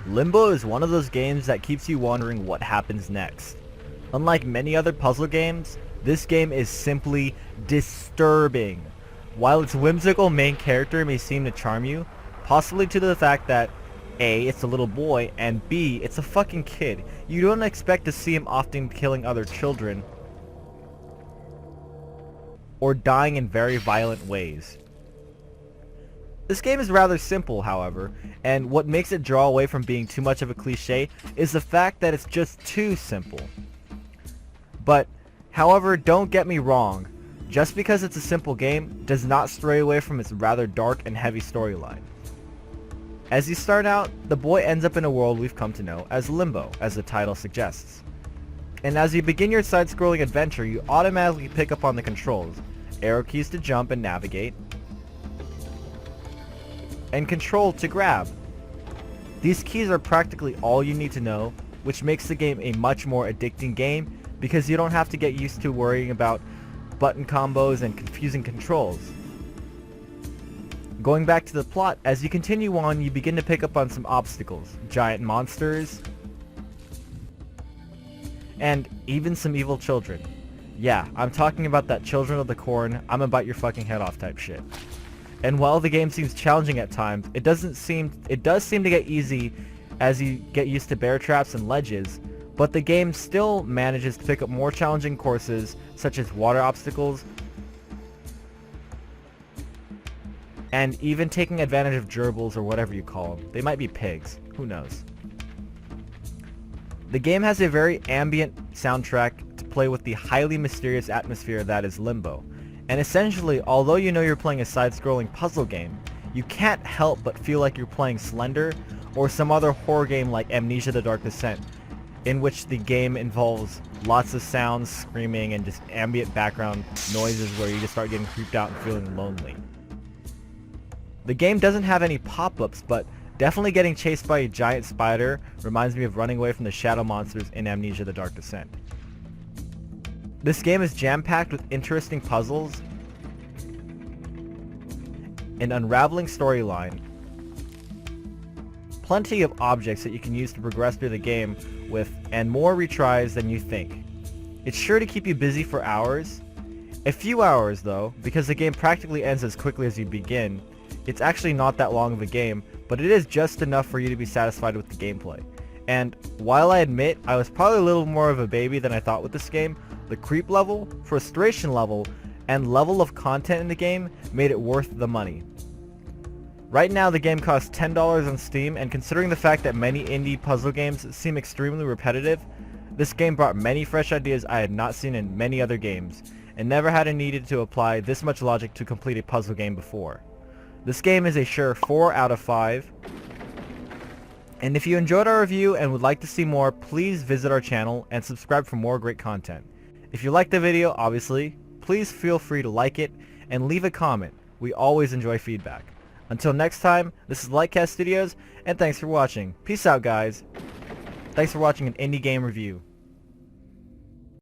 Limbo is one of those games that keeps you wondering what happens next. Unlike many other puzzle games, this game is simply disturbing. While its whimsical main character may seem to charm you, possibly due to the fact that A, it's a little boy, and B, it's a fucking kid, you don't expect to see him often killing other children or dying in very violent ways. This game is rather simple, however, and what makes it draw away from being too much of a cliche is the fact that it's just too simple. But, however, don't get me wrong, just because it's a simple game does not stray away from its rather dark and heavy storyline. As you start out, the boy ends up in a world we've come to know as Limbo, as the title suggests. And as you begin your side-scrolling adventure, you automatically pick up on the controls, arrow keys to jump and navigate, and control to grab. These keys are practically all you need to know, which makes the game a much more addicting game because you don't have to get used to worrying about button combos and confusing controls. Going back to the plot, as you continue on, you begin to pick up on some obstacles, giant monsters, and even some evil children. Yeah, I'm talking about that children of the corn, I'm gonna bite your fucking head off type shit. And while the game seems challenging at times, it does seem to get easy as you get used to bear traps and ledges, but the game still manages to pick up more challenging courses such as water obstacles and even taking advantage of gerbils or whatever you call them. They might be pigs, who knows. The game has a very ambient soundtrack to play with the highly mysterious atmosphere that is Limbo. And essentially, although you know you're playing a side-scrolling puzzle game, you can't help but feel like you're playing Slender or some other horror game like Amnesia: The Dark Descent, in which the game involves lots of sounds, screaming, and just ambient background noises where you just start getting creeped out and feeling lonely. The game doesn't have any pop-ups, but definitely getting chased by a giant spider reminds me of running away from the shadow monsters in Amnesia: The Dark Descent. This game is jam-packed with interesting puzzles, an unraveling storyline, plenty of objects that you can use to progress through the game with, and more retries than you think. It's sure to keep you busy for hours. A few hours though, because the game practically ends as quickly as you begin. It's actually not that long of a game, but it is just enough for you to be satisfied with the gameplay. And while I admit I was probably a little more of a baby than I thought with this game, the creep level, frustration level, and level of content in the game made it worth the money. Right now the game costs $10 on Steam, and considering the fact that many indie puzzle games seem extremely repetitive, this game brought many fresh ideas I had not seen in many other games, and never had needed to apply this much logic to complete a puzzle game before. This game is a sure 4 out of 5. And if you enjoyed our review and would like to see more, please visit our channel and subscribe for more great content. If you liked the video, obviously, please feel free to like it and leave a comment. We always enjoy feedback. Until next time, this is LiteCast Studios, and thanks for watching. Peace out, guys. Thanks for watching an indie game review.